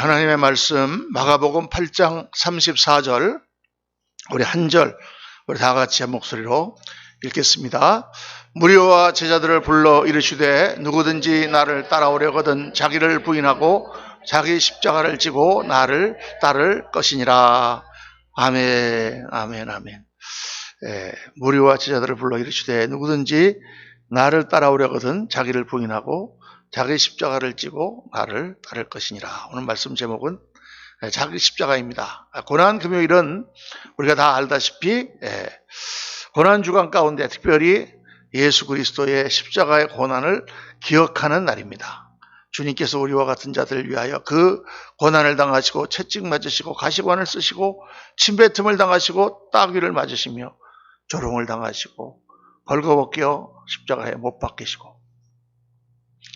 하나님의 말씀 마가복음 8장 34절 우리 한 절 우리 다 같이 한 목소리로 읽겠습니다. 무리와 제자들을 불러 이르시되 누구든지 나를 따라오려거든 자기를 부인하고 자기 십자가를 지고 나를 따를 것이니라. 아멘, 아멘, 아멘. 무리와 제자들을 불러 이르시되 누구든지 나를 따라오려거든 자기를 부인하고 자기 십자가를 지고 나를 따를 것이니라. 오늘 말씀 제목은 자기 십자가입니다. 고난금요일은 우리가 다 알다시피 고난주간 가운데 특별히 예수 그리스도의 십자가의 고난을 기억하는 날입니다. 주님께서 우리와 같은 자들을 위하여 그 고난을 당하시고 채찍 맞으시고 가시관을 쓰시고 침뱉음을 당하시고 따귀를 맞으시며 조롱을 당하시고 벌거벗겨 십자가에 못 박히시고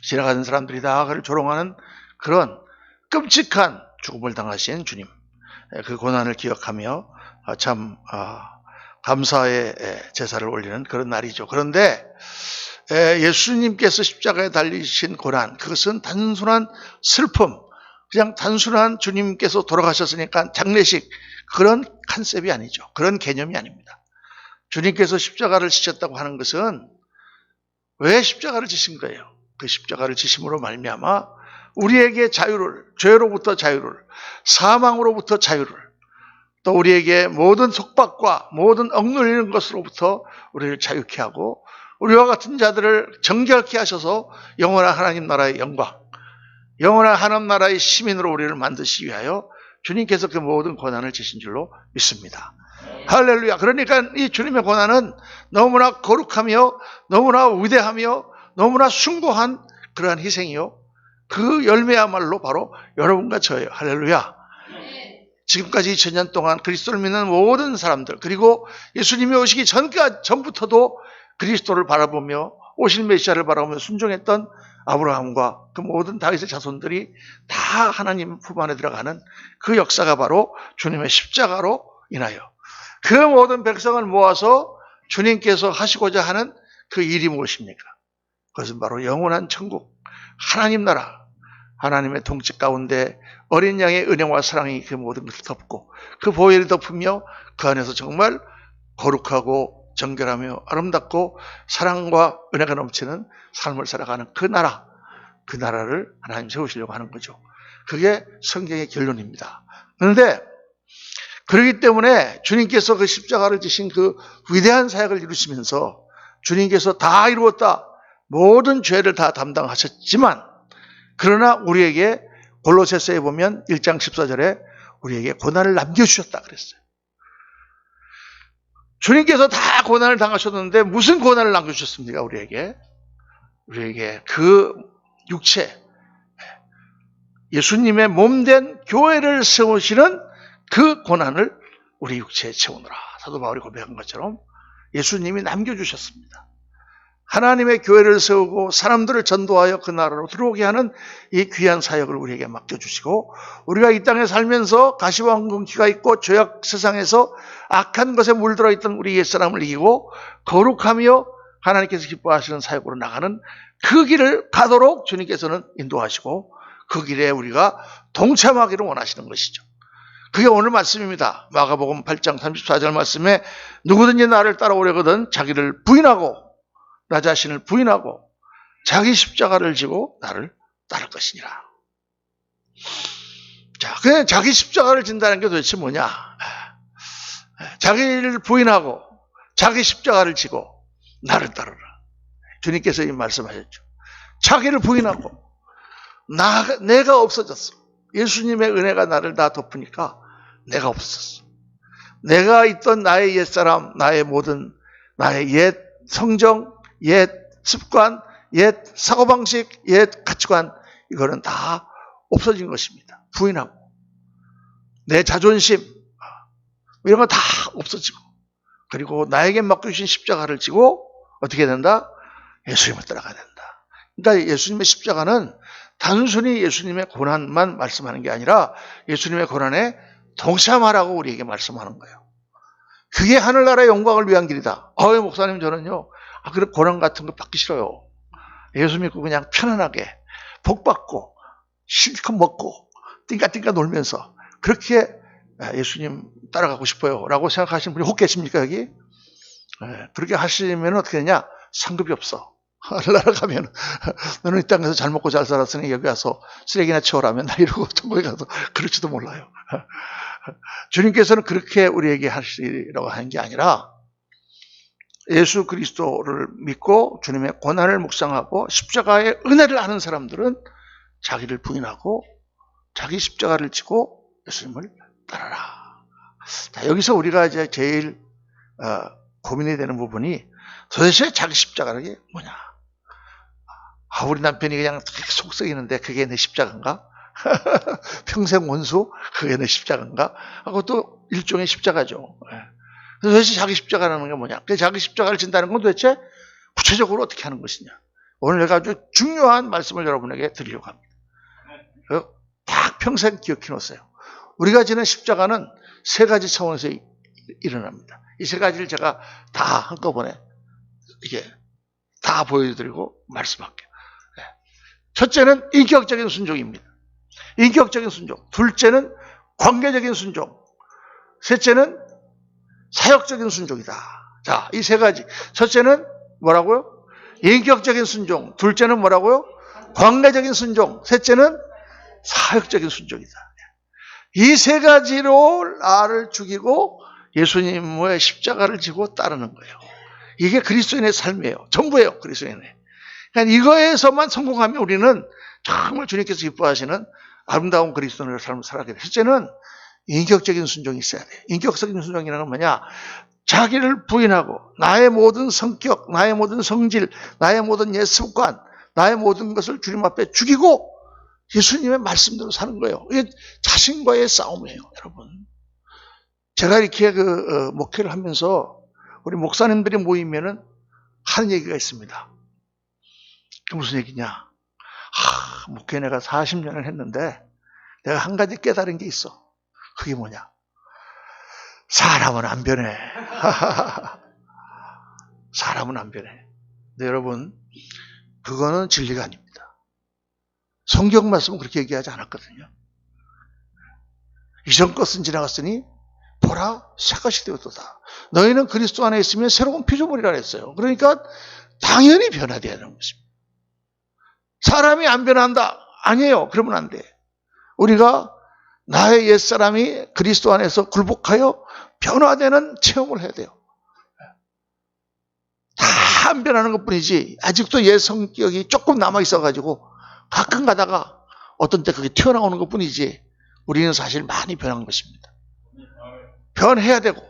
지나가는 사람들이 다 그를 조롱하는 그런 끔찍한 죽음을 당하신 주님, 그 고난을 기억하며 참 감사의 제사를 올리는 그런 날이죠. 그런데 예수님께서 십자가에 달리신 고난, 그것은 단순한 슬픔, 그냥 단순한 주님께서 돌아가셨으니까 장례식, 그런 컨셉이 아니죠. 그런 개념이 아닙니다. 주님께서 십자가를 지셨다고 하는 것은 왜 십자가를 지신 거예요? 그 십자가를 지심으로 말미암아 우리에게 자유를, 죄로부터 자유를, 사망으로부터 자유를, 또 우리에게 모든 속박과 모든 억눌리는 것으로부터 우리를 자유케 하고 우리와 같은 자들을 정결케 하셔서 영원한 하나님 나라의 영광, 영원한 하나님 나라의 시민으로 우리를 만드시기 위하여 주님께서 그 모든 고난을 지신 줄로 믿습니다. 할렐루야. 그러니까 이 주님의 고난은 너무나 거룩하며 너무나 위대하며 너무나 숭고한 그러한 희생이요, 그 열매야말로 바로 여러분과 저예요. 할렐루야. 지금까지 2000년 동안 그리스도를 믿는 모든 사람들, 그리고 예수님이 오시기 전부터도 그리스도를 바라보며 오실 메시아를 바라보며 순종했던 아브라함과 그 모든 다윗의 자손들이 다 하나님 품 안에 들어가는 그 역사가 바로 주님의 십자가로 인하여 그 모든 백성을 모아서 주님께서 하시고자 하는 그 일이 무엇입니까? 그것은 바로 영원한 천국, 하나님 나라, 하나님의 통치 가운데 어린 양의 은혜와 사랑이 그 모든 것을 덮고 그 보혈을 덮으며 그 안에서 정말 거룩하고 정결하며 아름답고 사랑과 은혜가 넘치는 삶을 살아가는 그 나라, 그 나라를 하나님 세우시려고 하는 거죠. 그게 성경의 결론입니다. 그런데 그렇기 때문에 주님께서 그 십자가를 지신 그 위대한 사역을 이루시면서 주님께서 다 이루었다, 모든 죄를 다 담당하셨지만, 그러나 우리에게 골로새서에 보면 1장 14절에 우리에게 고난을 남겨주셨다 그랬어요. 주님께서 다 고난을 당하셨는데 무슨 고난을 남겨주셨습니까? 우리에게 그 육체, 예수님의 몸된 교회를 세우시는 그 고난을 우리 육체에 채우느라, 사도 바울이 고백한 것처럼 예수님이 남겨주셨습니다. 하나님의 교회를 세우고 사람들을 전도하여 그 나라로 들어오게 하는 이 귀한 사역을 우리에게 맡겨주시고, 우리가 이 땅에 살면서 가시방궁기가 있고 죄악 세상에서 악한 것에 물들어 있던 우리 옛사람을 이기고 거룩하며 하나님께서 기뻐하시는 사역으로 나가는 그 길을 가도록 주님께서는 인도하시고 그 길에 우리가 동참하기를 원하시는 것이죠. 그게 오늘 말씀입니다. 마가복음 8장 34절 말씀에 누구든지 나를 따라오려거든 자기를 부인하고, 나 자신을 부인하고 자기 십자가를 지고 나를 따를 것이니라. 자, 그냥 자기 십자가를 진다는 게 도대체 뭐냐? 자기를 부인하고 자기 십자가를 지고 나를 따르라. 주님께서 이 말씀하셨죠. 자기를 부인하고 내가 없어졌어. 예수님의 은혜가 나를 다 덮으니까 내가 없어졌어. 내가 있던 나의 옛사람, 나의 모든 나의 옛 성정, 옛 습관, 옛 사고방식, 옛 가치관, 이거는 다 없어진 것입니다. 부인하고 내 자존심 이런 거 다 없어지고, 그리고 나에게 맡겨주신 십자가를 지고 어떻게 된다? 예수님을 따라가야 된다. 그러니까 예수님의 십자가는 단순히 예수님의 고난만 말씀하는 게 아니라 예수님의 고난에 동참하라고 우리에게 말씀하는 거예요. 그게 하늘나라의 영광을 위한 길이다. 목사님 저는요, 그런 고난 같은 거 받기 싫어요. 예수 믿고 그냥 편안하게 복 받고 실컷 먹고 띵까띵까 놀면서 그렇게 예수님 따라가고 싶어요 라고 생각하시는 분이 혹 계십니까 여기? 그렇게 하시면 어떻게 되냐? 상급이 없어. 하늘나라 가면 너는 이 땅에서 잘 먹고 잘 살았으니 여기 와서 쓰레기나 치워라면 나 이러고 천국에 가서 그럴지도 몰라요. 주님께서는 그렇게 우리에게 하시라고 하는 게 아니라 예수 그리스도를 믿고 주님의 고난을 묵상하고 십자가의 은혜를 아는 사람들은 자기를 부인하고 자기 십자가를 지고 예수님을 따라라. 자, 여기서 우리가 이제 제일 고민이 되는 부분이 도대체 자기 십자가는 게 뭐냐? 우리 남편이 그냥 속 썩이는데 그게 내 십자가인가? 평생 원수? 그게 내 십자가인가? 하고 또 일종의 십자가죠. 도대체 자기 십자가라는 게 뭐냐? 그 자기 십자가를 진다는 건 도대체 구체적으로 어떻게 하는 것이냐? 오늘 내가 아주 중요한 말씀을 여러분에게 드리려고 합니다. 딱 평생 기억해 놓으세요. 우리가 지는 십자가는 세 가지 차원에서 일어납니다. 이 세 가지를 제가 다 한꺼번에 이게 다 보여드리고 말씀할게요. 첫째는 인격적인 순종입니다. 인격적인 순종. 둘째는 관계적인 순종. 셋째는 사역적인 순종이다. 자, 이 세 가지. 첫째는 뭐라고요? 인격적인 순종. 둘째는 뭐라고요? 관계적인 순종. 셋째는 사역적인 순종이다. 이 세 가지로 나를 죽이고 예수님의 십자가를 지고 따르는 거예요. 이게 그리스도인의 삶이에요. 전부예요. 그리스도인의. 그러니까 이거에서만 성공하면 우리는 정말 주님께서 기뻐하시는 아름다운 그리스도인의 삶을 살아야 돼요. 첫째는 인격적인 순종이 있어야 돼요. 인격적인 순종이라는 건 뭐냐? 자기를 부인하고 나의 모든 성격, 나의 모든 성질, 나의 모든 옛 습관, 나의 모든 것을 주님 앞에 죽이고 예수님의 말씀대로 사는 거예요. 이게 자신과의 싸움이에요, 여러분. 제가 이렇게 목회를 하면서 우리 목사님들이 모이면은 하는 얘기가 있습니다. 그게 무슨 얘기냐? 목회 내가 40년을 했는데 내가 한 가지 깨달은 게 있어. 그게 뭐냐? 사람은 안 변해. 사람은 안 변해. 근데 여러분, 그거는 진리가 아닙니다. 성경 말씀은 그렇게 얘기하지 않았거든요. 이전 것은 지나갔으니 보라 새것이 되었도다. 너희는 그리스도 안에 있으면 새로운 피조물이라 했어요. 그러니까 당연히 변화되어야 하는 것입니다. 사람이 안 변한다. 아니에요. 그러면 안 돼. 우리가 나의 옛사람이 그리스도 안에서 굴복하여 변화되는 체험을 해야 돼요. 다 안 변하는 것뿐이지 아직도 옛 성격이 조금 남아있어가지고 가끔 가다가 어떤 때 그게 튀어나오는 것뿐이지 우리는 사실 많이 변한 것입니다. 변해야 되고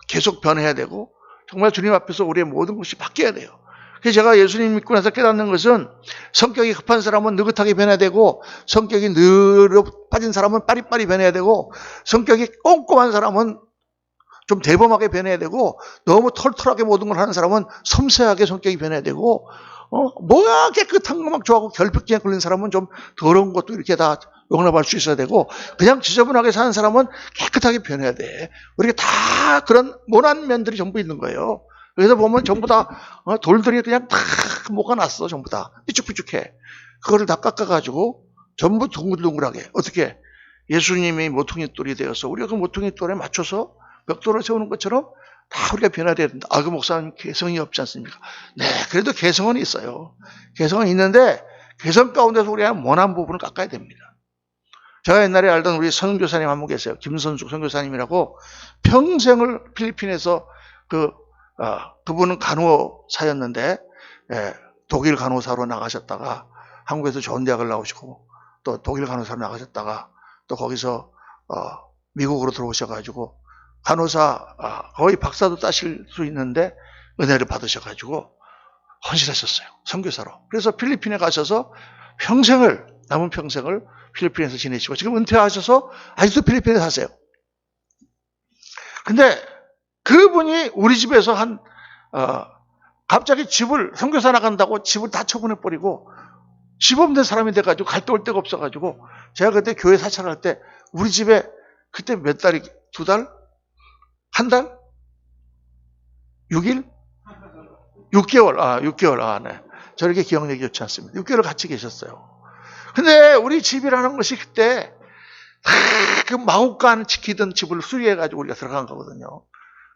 계속 변해야 되고 정말 주님 앞에서 우리의 모든 것이 바뀌어야 돼요. 그래서 제가 예수님 믿고 나서 깨닫는 것은 성격이 급한 사람은 느긋하게 변해야 되고 성격이 느려 빠진 사람은 빠리빠리 변해야 되고 성격이 꼼꼼한 사람은 좀 대범하게 변해야 되고 너무 털털하게 모든 걸 하는 사람은 섬세하게 성격이 변해야 되고 뭐야 깨끗한 거 막 좋아하고 결핍증에 걸린 사람은 좀 더러운 것도 이렇게 다 용납할 수 있어야 되고 그냥 지저분하게 사는 사람은 깨끗하게 변해야 돼. 우리가 다 그런 모난 면들이 전부 있는 거예요. 그래서 보면 전부 다 돌들이 그냥 다 모아놨어. 전부 다 삐죽삐죽해. 그거를 다 깎아가지고 전부 동글동글하게 어떻게 예수님이 모퉁이 돌이 되어서 우리가 그 모퉁이 돌에 맞춰서 벽돌을 세우는 것처럼 다 우리가 변화되어야 된다. 그 목사님 개성이 없지 않습니까? 네, 그래도 개성은 있어요. 개성은 있는데 개성 가운데서 우리가 모난 부분을 깎아야 됩니다. 제가 옛날에 알던 우리 선교사님 한 분 계세요. 김선숙 선교사님이라고 평생을 필리핀에서 그분은 간호사였는데 독일 간호사로 나가셨다가 한국에서 좋은 대학을 나오시고 또 독일 간호사로 나가셨다가 또 거기서 미국으로 들어오셔가지고 간호사 거의 박사도 따실 수 있는데 은혜를 받으셔가지고 헌신하셨어요. 선교사로. 그래서 필리핀에 가셔서 남은 평생을 필리핀에서 지내시고 지금 은퇴하셔서 아직도 필리핀에 사세요. 근데 그분이 우리 집에서 갑자기 집을 선교사 나간다고 집을 다 처분해버리고 집 없는 사람이 돼가지고 갈 데 올 데가 없어가지고 제가 그때 교회 사찰할 때 우리 집에 그때 몇 달이 2달? 한 달? 6일? 6개월. 6개월. 네. 저렇게 기억력이 좋지 않습니다. 6개월 같이 계셨어요. 근데 우리 집이라는 것이 그때 그 마구간 지키던 집을 수리해가지고 우리가 들어간 거거든요.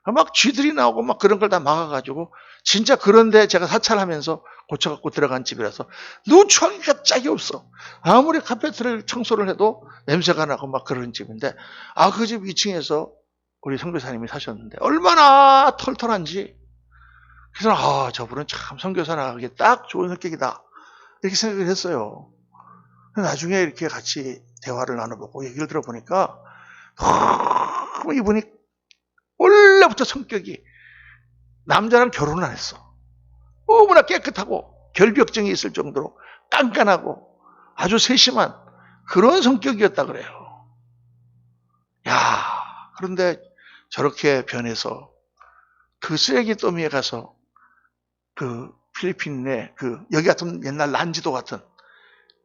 막 쥐들이 나오고 막 그런 걸 다 막아가지고 진짜 그런데 제가 사찰하면서 고쳐갖고 들어간 집이라서 누추하기가 짝이 없어. 아무리 카페트를 청소를 해도 냄새가 나고 막 그런 집인데 그 집 2층에서 우리 선교사님이 사셨는데 얼마나 털털한지 그래서 저분은 참 선교사 나가기 딱 좋은 성격이다 이렇게 생각을 했어요. 나중에 이렇게 같이 대화를 나눠보고 얘기를 들어보니까 이분이 원래부터 성격이 남자랑 결혼을 안 했어. 너무나 깨끗하고 결벽증이 있을 정도로 깐깐하고 아주 세심한 그런 성격이었다 그래요. 그런데 저렇게 변해서 그 쓰레기 더미에 가서 그 필리핀의 여기 같은 옛날 난지도 같은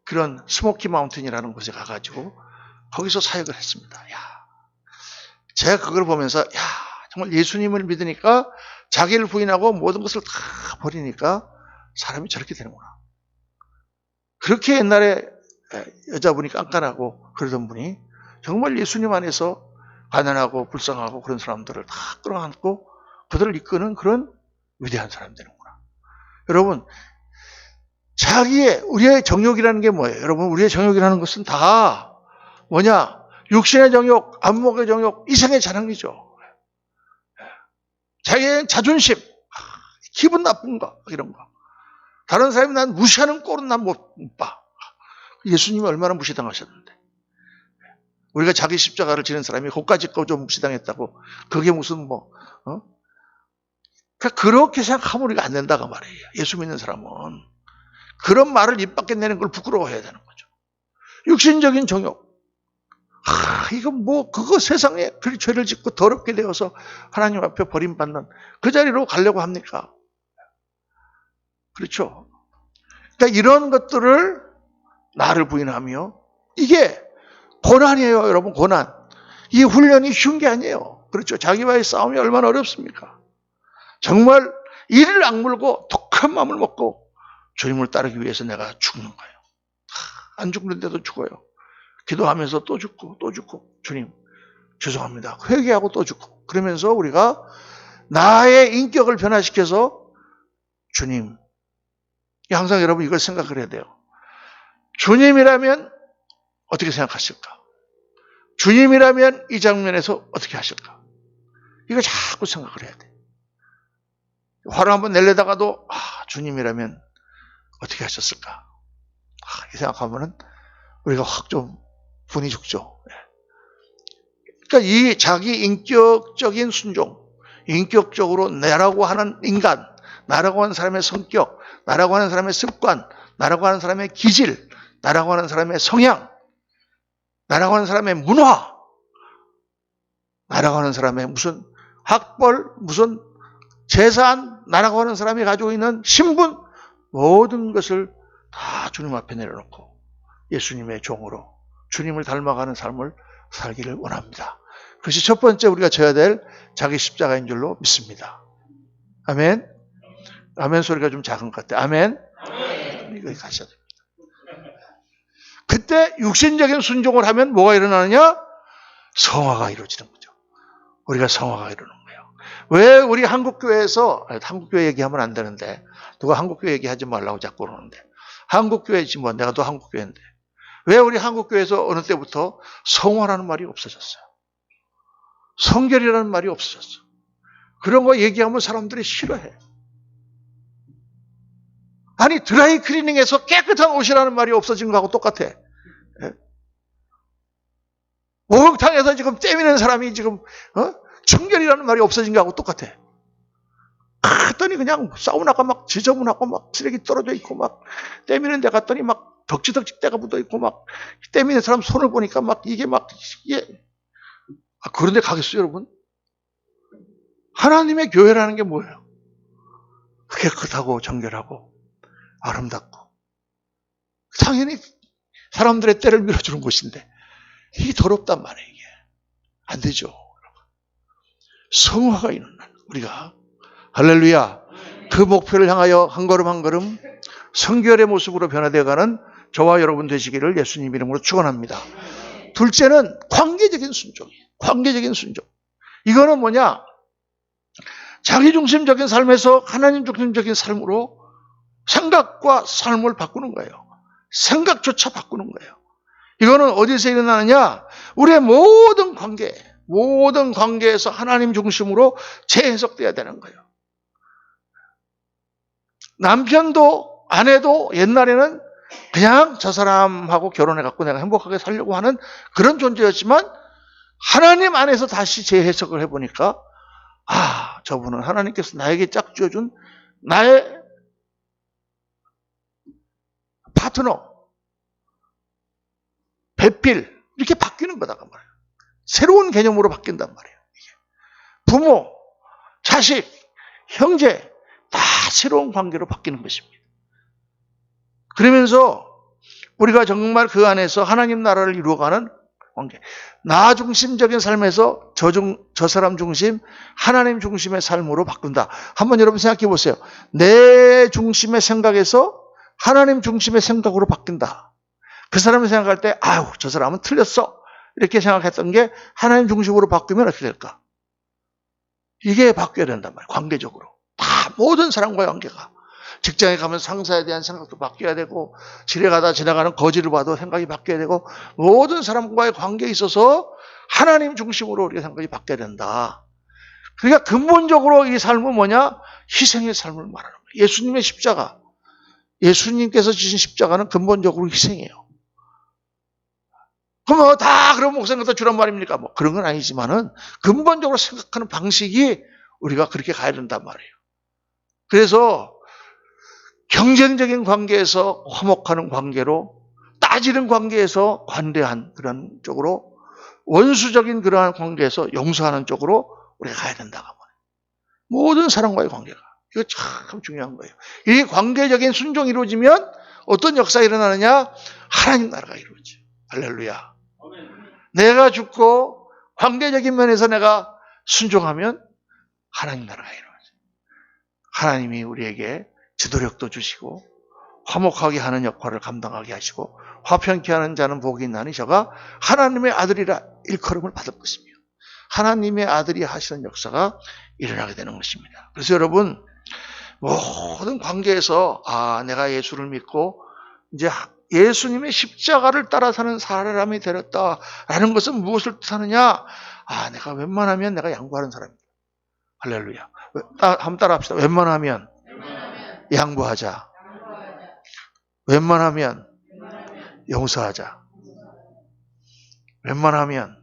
그런 스모키 마운틴이라는 곳에 가가지고 거기서 사역을 했습니다. 제가 그걸 보면서 정말 예수님을 믿으니까 자기를 부인하고 모든 것을 다 버리니까 사람이 저렇게 되는구나. 그렇게 옛날에 여자분이 깐깐하고 그러던 분이 정말 예수님 안에서 가난하고 불쌍하고 그런 사람들을 다 끌어안고 그들을 이끄는 그런 위대한 사람이 되는구나. 여러분, 우리의 정욕이라는 게 뭐예요? 여러분, 우리의 정욕이라는 것은 다 뭐냐? 육신의 정욕, 안목의 정욕, 이생의 자랑이죠. 자기의 자존심, 기분 나쁜 거, 이런 거. 다른 사람이 난 무시하는 꼴은 난 못 봐. 예수님이 얼마나 무시당하셨는데. 우리가 자기 십자가를 지는 사람이 그까짓 거 좀 무시당했다고. 그게 무슨 그러니까 그렇게 생각하면 우리가 안 된다고 말이에요. 예수 믿는 사람은. 그런 말을 입 밖에 내는 걸 부끄러워해야 되는 거죠. 육신적인 정욕. 이건 그거 세상에 그렇게 죄를 짓고 더럽게 되어서 하나님 앞에 버림받는 그 자리로 가려고 합니까? 그렇죠. 그러니까 이런 것들을 나를 부인하며 이게 고난이에요, 여러분, 고난. 이 훈련이 쉬운 게 아니에요. 그렇죠. 자기와의 싸움이 얼마나 어렵습니까? 정말 이를 악물고 독한 마음을 먹고 주님을 따르기 위해서 내가 죽는 거예요. 안 죽는데도 죽어요. 기도하면서 또 죽고 또 죽고 주님 죄송합니다. 회개하고 또 죽고 그러면서 우리가 나의 인격을 변화시켜서 주님 항상 여러분 이걸 생각을 해야 돼요. 주님이라면 어떻게 생각하실까? 주님이라면 이 장면에서 어떻게 하실까? 이거 자꾸 생각을 해야 돼. 화를 한번 내려다가도 주님이라면 어떻게 하셨을까? 이 생각하면은 우리가 확 좀 분이 죽죠. 그러니까 이 자기 인격적인 순종, 인격적으로 나라고 하는 인간, 나라고 하는 사람의 성격, 나라고 하는 사람의 습관, 나라고 하는 사람의 기질, 나라고 하는 사람의 성향, 나라고 하는 사람의 문화, 나라고 하는 사람의 무슨 학벌, 무슨 재산, 나라고 하는 사람이 가지고 있는 신분, 모든 것을 다 주님 앞에 내려놓고 예수님의 종으로 주님을 닮아가는 삶을 살기를 원합니다. 그것이 첫 번째 우리가 져야 될 자기 십자가인 줄로 믿습니다. 아멘. 아멘 소리가 좀 작은 것 같아요. 아멘. 이거 가셔야 됩니다. 그때 육신적인 순종을 하면 뭐가 일어나느냐? 성화가 이루어지는 거죠. 우리가 성화가 이루는 거예요. 왜 우리 한국교회에서, 한국교회 얘기하면 안 되는데 누가 한국교회 얘기하지 말라고 자꾸 그러는데 한국교회지 뭐 내가 또 한국교회인데 왜 우리 한국교회에서 어느 때부터 성화라는 말이 없어졌어요? 성결이라는 말이 없어졌어. 그런 거 얘기하면 사람들이 싫어해. 아니 드라이 클리닝에서 깨끗한 옷이라는 말이 없어진 거하고 똑같아. 목욕탕에서 지금 떼미는 사람이 지금 청결이라는 말이 없어진 거하고 똑같아. 갔더니 그냥 사우나가 막 지저분하고 막 쓰레기 떨어져 있고 막 떼미는 데 갔더니 막 덕지덕지 때가 묻어 있고 막 떼미는 사람 손을 보니까 막 이게 그런 데 가겠어요, 여러분? 하나님의 교회라는 게 뭐예요? 깨끗하고 정결하고 아름답고 당연히 사람들의 때를 밀어주는 곳인데 이게 더럽단 말이에요. 이게 안 되죠. 성화가 있는 날 우리가 할렐루야 그 목표를 향하여 한 걸음 한 걸음 성결의 모습으로 변화되어가는 저와 여러분 되시기를 예수님 이름으로 축원합니다. 둘째는 관계적인 순종이에요. 관계적인 순종. 이거는 뭐냐? 자기중심적인 삶에서 하나님 중심적인 삶으로 생각과 삶을 바꾸는 거예요. 생각조차 바꾸는 거예요. 이거는 어디서 일어나느냐? 우리의 모든 관계에서 하나님 중심으로 재해석돼야 되는 거예요. 남편도 아내도 옛날에는 그냥 저 사람하고 결혼해갖고 내가 행복하게 살려고 하는 그런 존재였지만 하나님 안에서 다시 재해석을 해보니까 저분은 하나님께서 나에게 짝지어준 나의 파트너, 배필 이렇게 바뀌는 거다 그 말이에요. 새로운 개념으로 바뀐단 말이에요. 부모, 자식, 형제 다 새로운 관계로 바뀌는 것입니다. 그러면서 우리가 정말 그 안에서 하나님 나라를 이루어가는 관계, 나 중심적인 삶에서 저 사람 중심, 하나님 중심의 삶으로 바꾼다. 한번 여러분 생각해 보세요. 내 중심의 생각에서 하나님 중심의 생각으로 바뀐다. 그 사람이 생각할 때 저 사람은 틀렸어 이렇게 생각했던 게 하나님 중심으로 바뀌면 어떻게 될까? 이게 바뀌어야 된단 말이에요. 관계적으로 다 모든 사람과의 관계가, 직장에 가면 상사에 대한 생각도 바뀌어야 되고, 지뢰 가다 지나가는 거지를 봐도 생각이 바뀌어야 되고, 모든 사람과의 관계에 있어서 하나님 중심으로 우리가 생각이 바뀌어야 된다. 그러니까 근본적으로 이 삶은 뭐냐? 희생의 삶을 말하는 거예요. 예수님의 십자가, 예수님께서 지신 십자가는 근본적으로 희생이에요. 그럼 그런 목사님 갖다 주란 말입니까? 그런 건 아니지만은 근본적으로 생각하는 방식이 우리가 그렇게 가야 된단 말이에요. 그래서 경쟁적인 관계에서 화목하는 관계로, 따지는 관계에서 관대한 그런 쪽으로, 원수적인 그러한 관계에서 용서하는 쪽으로 우리가 가야 된다고 말이에요. 모든 사람과의 관계가. 이거 참 중요한 거예요. 이 관계적인 순종이 이루어지면 어떤 역사가 일어나느냐? 하나님 나라가 이루어져요. 할렐루야. 내가 죽고 관계적인 면에서 내가 순종하면 하나님 나라가 이루어져요. 하나님이 우리에게 지도력도 주시고 화목하게 하는 역할을 감당하게 하시고 화평케 하는 자는 복이 있나니 저가 하나님의 아들이라 일컬음을 받을 것이며, 하나님의 아들이 하시는 역사가 일어나게 되는 것입니다. 그래서 여러분, 모든 관계에서 내가 예수를 믿고 이제 예수님의 십자가를 따라 사는 사람이 되었다라는 것은 무엇을 뜻하느냐? 내가 웬만하면 내가 양보하는 사람이다. 할렐루야. 한번 따라 합시다. 웬만하면 양보하자. 웬만하면 용서하자. 웬만하면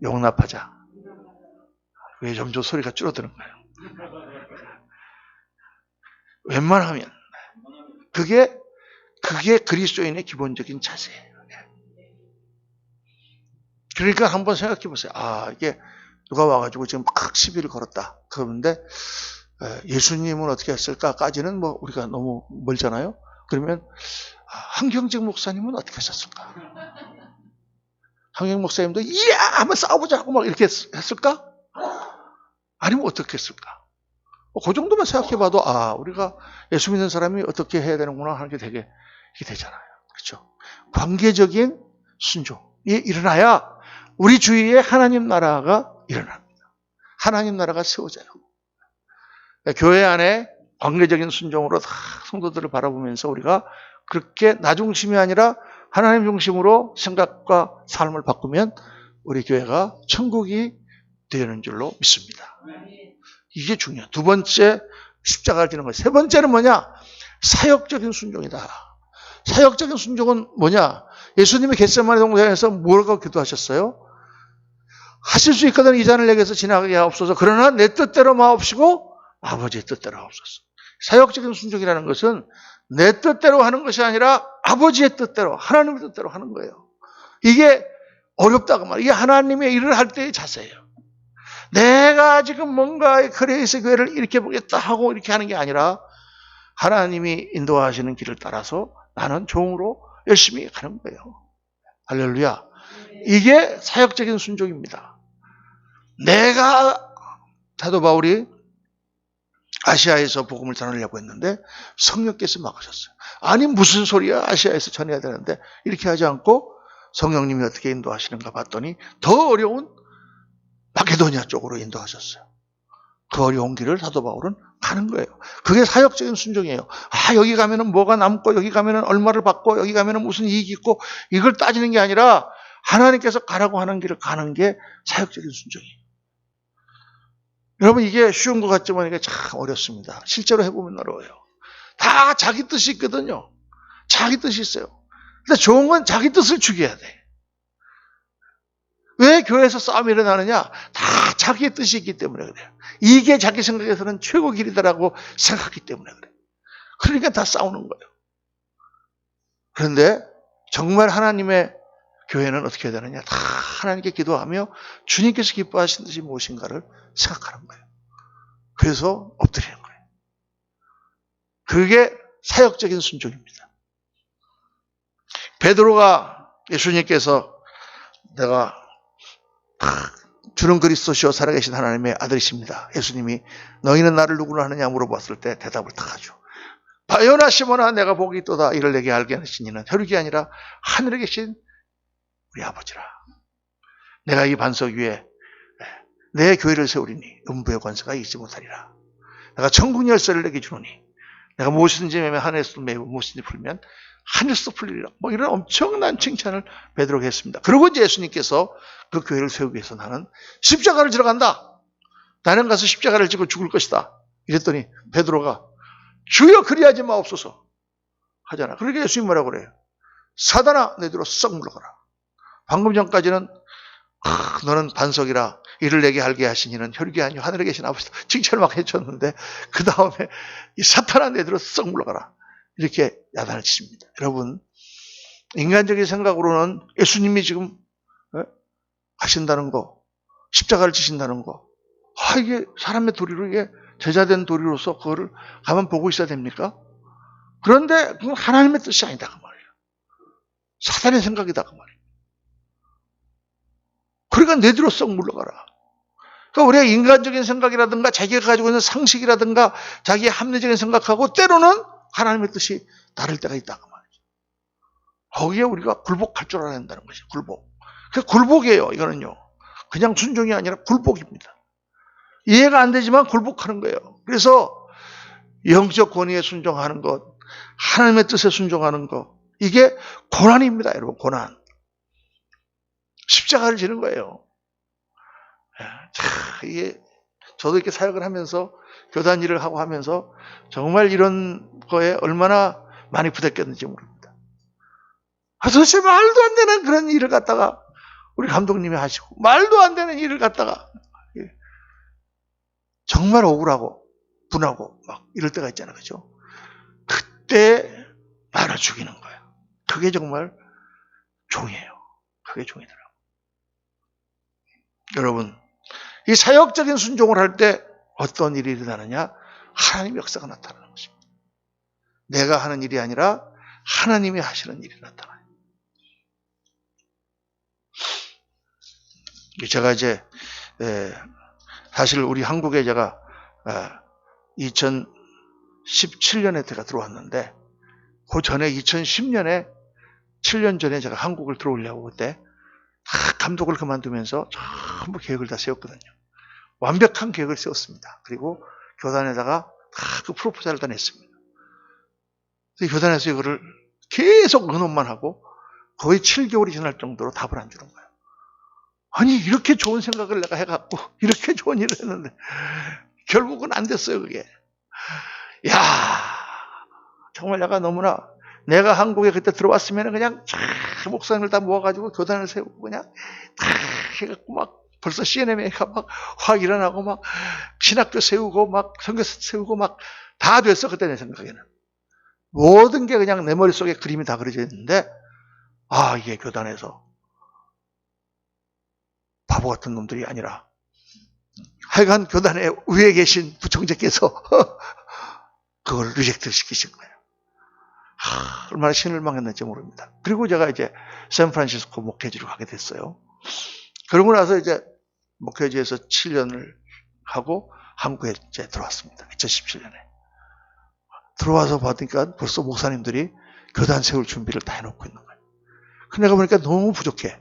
용납하자. 왜 점점 소리가 줄어드는 거예요? 웬만하면. 그게 그리스도인의 기본적인 자세예요. 그러니까 한번 생각해 보세요. 이게 누가 와가지고 지금 막 시비를 걸었다. 그런데 예수님은 어떻게 했을까까지는 우리가 너무 멀잖아요. 그러면 한경직 목사님은 어떻게 하셨을까? 한경직 목사님도 한번 싸워보자고 막 이렇게 했을까? 아니면 어떻게 했을까? 그 정도만 생각해봐도 우리가 예수 믿는 사람이 어떻게 해야 되는구나 하는 게 되게 이게 되잖아요. 그렇죠? 관계적인 순종이 일어나야 우리 주위에 하나님 나라가 일어납니다. 하나님 나라가 세워져요. 교회 안에 관계적인 순종으로 다 성도들을 바라보면서 우리가 그렇게 나 중심이 아니라 하나님 중심으로 생각과 삶을 바꾸면 우리 교회가 천국이 되는 줄로 믿습니다. 이게 중요해요. 두 번째, 십자가를 지는 거예요. 세 번째는 뭐냐? 사역적인 순종이다. 사역적인 순종은 뭐냐? 예수님이 겟세마네 동산에서 뭐라고 기도하셨어요? 하실 수 있거든 이 잔을 내게서 지나가게 하옵소서. 그러나 내 뜻대로 마옵시고 아버지의 뜻대로 하옵소서. 사역적인 순종이라는 것은 내 뜻대로 하는 것이 아니라 아버지의 뜻대로, 하나님의 뜻대로 하는 거예요. 이게 어렵다고 말이에요. 이게 하나님의 일을 할 때의 자세예요. 내가 지금 뭔가 그레이스 교회를 이렇게 보겠다 하고 이렇게 하는 게 아니라 하나님이 인도하시는 길을 따라서 나는 종으로 열심히 가는 거예요. 할렐루야. 이게 사역적인 순종입니다. 사도 바울이 아시아에서 복음을 전하려고 했는데 성령께서 막으셨어요. 아니 무슨 소리야, 아시아에서 전해야 되는데, 이렇게 하지 않고 성령님이 어떻게 인도하시는가 봤더니 더 어려운 마케도니아 쪽으로 인도하셨어요. 그 어려운 길을 사도 바울은 가는 거예요. 그게 사역적인 순종이에요. 여기 가면은 뭐가 남고, 여기 가면은 얼마를 받고, 여기 가면은 무슨 이익이 있고, 이걸 따지는 게 아니라 하나님께서 가라고 하는 길을 가는 게 사역적인 순종이에요. 여러분, 이게 쉬운 것 같지만 이게 참 어렵습니다. 실제로 해보면 어려워요. 다 자기 뜻이 있거든요. 자기 뜻이 있어요. 근데 좋은 건 자기 뜻을 죽여야 돼. 왜 교회에서 싸움이 일어나느냐? 다 자기의 뜻이 있기 때문에 그래요. 이게 자기 생각에서는 최고 길이다라고 생각했기 때문에 그래요. 그러니까 다 싸우는 거예요. 그런데 정말 하나님의 교회는 어떻게 해야 되느냐? 다 하나님께 기도하며 주님께서 기뻐하신 뜻이 무엇인가를 생각하는 거예요. 그래서 엎드리는 거예요. 그게 사역적인 순종입니다. 베드로가 예수님께서 내가 주는 그리스도시요 살아계신 하나님의 아들이십니다. 예수님이 너희는 나를 누구로 하느냐 물어봤을 때 대답을 딱 하죠. 바요나 시몬아 내가 복이 있도다 이를 내게 알게 하신 이는 혈육이 아니라 하늘에 계신 우리 아버지라. 내가 이 반석 위에 내 교회를 세우리니 음부의 권세가 이기지 못하리라. 내가 천국 열쇠를 내게 주노니 내가 무엇이든지 매면 하늘에서 매고 무엇이든지 풀면 하늘에서 풀리리라. 뭐 이런 엄청난 칭찬을 베드로가 했습니다. 그리고 이제 예수님께서 그 교회를 세우기 위해서 나는 십자가를 지러 간다. 나는 가서 십자가를 지고 죽을 것이다. 이랬더니 베드로가 주여 그리하지 마옵소서 하잖아. 그러니까 예수님 뭐라고 그래요? 사단아 내 뒤로 썩 물러가라. 방금 전까지는 너는 반석이라 이를 내게 알게 하신 이는 혈육이 아니요 하늘에 계신 아버지다. 칭찬을 막 해줬는데 그 다음에 이 사탄아 내 뒤로 썩 물러가라. 이렇게 야단을 치십니다. 여러분 인간적인 생각으로는 예수님이 지금 하신다는 거, 십자가를 지신다는 거, 이게 사람의 도리로 이게 제자된 도리로서 그거를 가만 보고 있어야 됩니까? 그런데 그건 하나님의 뜻이 아니다 그 말이에요. 사탄의 생각이다 그 말이에요. 그러니까 내 뒤로 썩 물러가라. 그러니까 우리가 인간적인 생각이라든가 자기가 가지고 있는 상식이라든가 자기의 합리적인 생각하고 때로는 하나님의 뜻이 다를 때가 있다 그 말이죠. 거기에 우리가 굴복할 줄 알아야 한다는 것이죠. 굴복. 그 굴복이에요. 이거는요. 그냥 순종이 아니라 굴복입니다. 이해가 안 되지만 굴복하는 거예요. 그래서 영적 권위에 순종하는 것, 하나님의 뜻에 순종하는 것, 이게 고난입니다. 여러분 고난. 십자가를 지는 거예요. 이게 저도 이렇게 사역을 하면서 교단 일을 하고 하면서 정말 이런 거에 얼마나 많이 부닥겼는지 모릅니다. 도대체 말도 안 되는 그런 일을 갖다가 우리 감독님이 하시고 말도 안 되는 일을 갖다가 정말 억울하고 분하고 막 이럴 때가 있잖아요. 그죠? 그때 나를 죽이는 거예요. 그게 정말 종이에요. 그게 종이더라고요. 여러분 이 사역적인 순종을 할 때 어떤 일이 일어나느냐? 하나님의 역사가 나타나는 것입니다. 내가 하는 일이 아니라 하나님이 하시는 일이 나타나요. 제가 이제 사실 우리 한국에 제가 2017년에 제가 들어왔는데 그 전에 2010년에 7년 전에 제가 한국을 들어오려고 그때 다 감독을 그만두면서 전부 계획을 다 세웠거든요. 완벽한 계획을 세웠습니다. 그리고 교단에다가 다 그 프로포잘을 다 냈습니다. 교단에서 이거를 계속 의논만 하고 거의 7개월이 지날 정도로 답을 안 주는 거예요. 아니 이렇게 좋은 생각을 내가 해갖고 이렇게 좋은 일을 했는데 결국은 안 됐어요 그게. 정말 내가 너무나 내가 한국에 그때 들어왔으면 그냥 목사님을 다 모아가지고 교단을 세우고 그냥 다 해갖고 막 벌써 CNM에 막 확 일어나고 막 신학교 세우고 막 선교사 세우고 막 다 됐어 그때 내 생각에는. 모든 게 그냥 내 머릿속에 그림이 다 그려져 있는데 이게 교단에서 바보 같은 놈들이 아니라 하여간 교단의 위에 계신 부총재께서 그걸 리젝트 시키신 거예요. 얼마나 신을 망했는지 모릅니다. 그리고 제가 이제 샌프란시스코 목회지로 가게 됐어요. 그러고 나서 이제 목회지에서 7년을 하고 한국에 이제 들어왔습니다. 2017년에. 들어와서 보니까 벌써 목사님들이 교단 세울 준비를 다 해놓고 있는 거예요. 근데 내가 보니까 너무 부족해.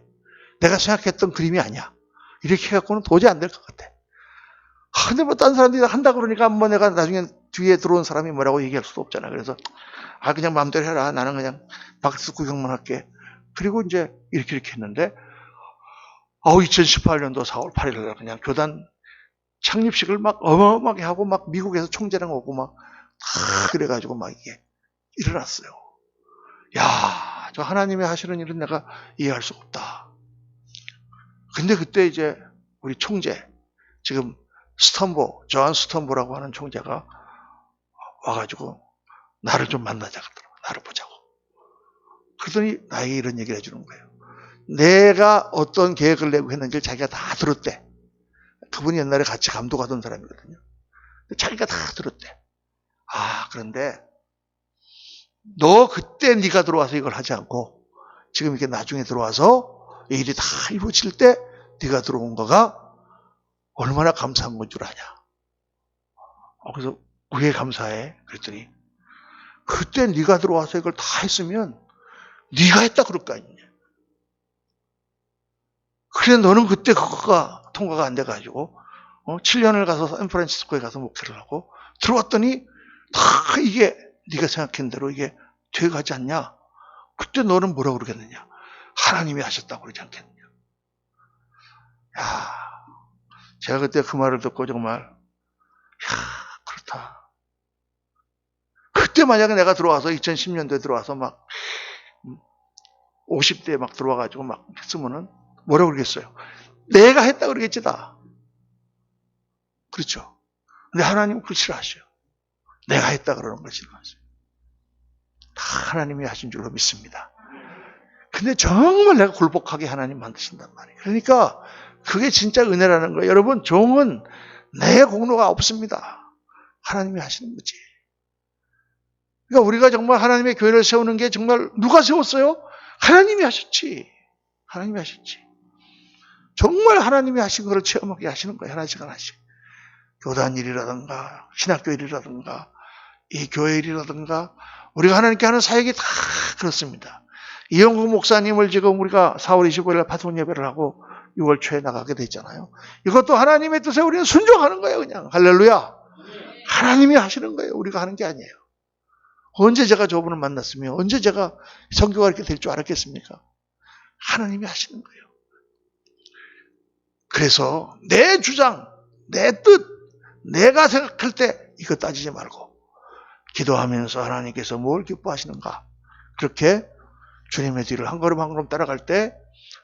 내가 생각했던 그림이 아니야. 이렇게 해갖고는 도저히 안 될 것 같아. 근데 뭐 딴 사람들이 한다 그러니까 뭐 내가 나중에 뒤에 들어온 사람이 뭐라고 얘기할 수도 없잖아. 그래서 그냥 마음대로 해라. 나는 그냥 밖에서 구경만 할게. 그리고 이제 이렇게 했는데 2018년도 4월 8일 날 그냥 교단 창립식을 막 어마어마하게 하고 막 미국에서 총재랑 오고 막 그래가지고 막 이게 일어났어요. 야, 저 하나님이 하시는 일은 내가 이해할 수가 없다. 근데 그때 이제 우리 총재, 지금 존 스턴보라고 하는 총재가 와가지고 나를 좀 만나자 그러더라고. 나를 보자고. 그러더니 나에게 이런 얘기를 해주는 거예요. 내가 어떤 계획을 내고 했는지를 자기가 다 들었대. 그분이 옛날에 같이 감독하던 사람이거든요. 자기가 다 들었대. 그런데 너 그때 네가 들어와서 이걸 하지 않고 지금 이렇게 나중에 들어와서 이 일이 다 이루어질 때 네가 들어온 거가 얼마나 감사한 건 줄 아냐. 그래서 왜 감사해? 그랬더니 그때 네가 들어와서 이걸 다 했으면 네가 했다 그럴 거 아니냐. 그래 너는 그때 그거가 통과가 안 돼가지고 7년을 가서 샌프란시스코에 가서 목회를 하고 들어왔더니 다 이게 네가 생각한 대로 이게 돼가지 않냐. 그때 너는 뭐라고 그러겠느냐. 하나님이 하셨다고 그러지 않겠느냐. 야, 제가 그때 그 말을 듣고 정말 그렇다. 그때 만약에 내가 들어와서 2010년도에 들어와서 막 50대에 막 들어와가지고 막 했으면은 뭐라고 그러겠어요? 내가 했다 그러겠지 다. 그렇죠. 근데 하나님은 그걸 싫어하셔요. 내가 했다 그러는 걸 싫어하셔요. 다 하나님이 하신 줄로 믿습니다. 근데 정말 내가 굴복하게 하나님 만드신단 말이에요. 그러니까 그게 진짜 은혜라는 거예요. 여러분, 종은 내 공로가 없습니다. 하나님이 하시는 거지. 그러니까 우리가 정말 하나님의 교회를 세우는 게 정말 누가 세웠어요? 하나님이 하셨지. 하나님이 하셨지. 정말 하나님이 하신 것을 체험하게 하시는 거예요. 하나씩 하나씩. 교단 일이라든가 신학교 일이라든가 이 교회 일이라든가 우리가 하나님께 하는 사역이 다 그렇습니다. 이영국 목사님을 지금 우리가 4월 25일 파송 예배를 하고 6월 초에 나가게 됐잖아요. 이것도 하나님의 뜻에 우리는 순종하는 거예요. 그냥 할렐루야. 하나님이 하시는 거예요. 우리가 하는 게 아니에요. 언제 제가 저분을 만났으면 언제 제가 선교가 이렇게 될 줄 알았겠습니까? 하나님이 하시는 거예요. 그래서 내 주장, 내 뜻, 내가 생각할 때 이거 따지지 말고 기도하면서 하나님께서 뭘 기뻐하시는가 그렇게 주님의 뒤를 한 걸음 한 걸음 따라갈 때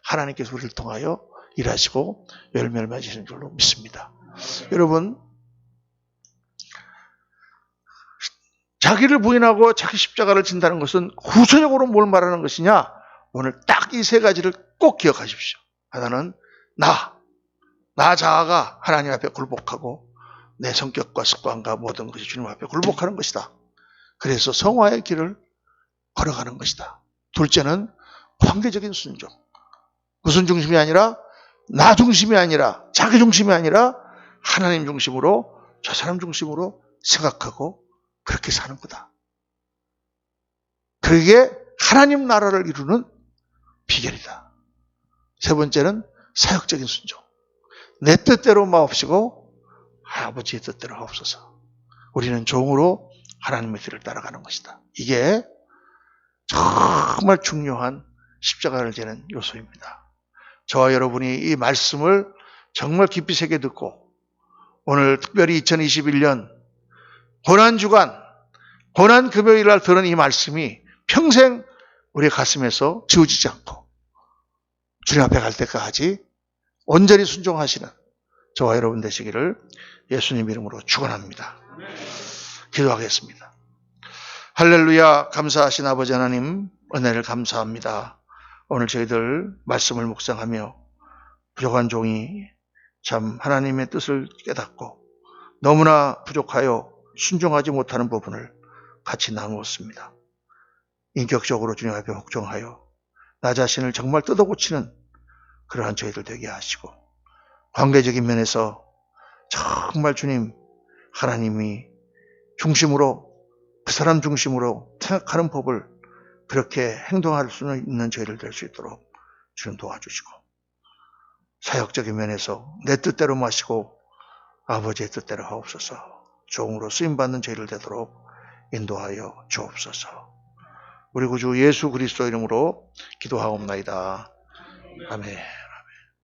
하나님께서 우리를 통하여 일하시고 열매를 맺으시는 줄로 믿습니다. 여러분, 자기를 부인하고 자기 십자가를 진다는 것은 구체적으로 뭘 말하는 것이냐? 오늘 딱 이 세 가지를 꼭 기억하십시오. 하나는 나 자아가 하나님 앞에 굴복하고 내 성격과 습관과 모든 것이 주님 앞에 굴복하는 것이다. 그래서 성화의 길을 걸어가는 것이다. 둘째는 관계적인 순종. 무슨 중심이 아니라 나 중심이 아니라 자기 중심이 아니라 하나님 중심으로 저 사람 중심으로 생각하고 그렇게 사는 거다. 그게 하나님 나라를 이루는 비결이다. 세 번째는 사역적인 순종. 내 뜻대로 마옵시고 아버지의 뜻대로 하옵소서. 우리는 종으로 하나님의 길을 따라가는 것이다. 이게 정말 중요한 십자가를 지는 요소입니다. 저와 여러분이 이 말씀을 정말 깊이 새겨 듣고 오늘 특별히 2021년 고난주간, 고난금요일 날 들은 이 말씀이 평생 우리 가슴에서 지워지지 않고 주님 앞에 갈 때까지 온전히 순종하시는 저와 여러분 되시기를 예수님 이름으로 축원합니다. 기도하겠습니다. 할렐루야. 감사하신 아버지 하나님 은혜를 감사합니다. 오늘 저희들 말씀을 묵상하며 부족한 종이 참 하나님의 뜻을 깨닫고 너무나 부족하여 순종하지 못하는 부분을 같이 나누었습니다. 인격적으로 주님 앞에 복종하여 나 자신을 정말 뜯어고치는 그러한 저희들 되게 하시고 관계적인 면에서 정말 주님 하나님이 중심으로 그 사람 중심으로 생각하는 법을 그렇게 행동할 수 있는 저희를 될 수 있도록 주님 도와주시고, 사역적인 면에서 내 뜻대로 마시고 아버지의 뜻대로 하옵소서. 종으로 쓰임받는 저희를 되도록 인도하여 주옵소서. 우리 구주 예수 그리스도 이름으로 기도하옵나이다. 아멘.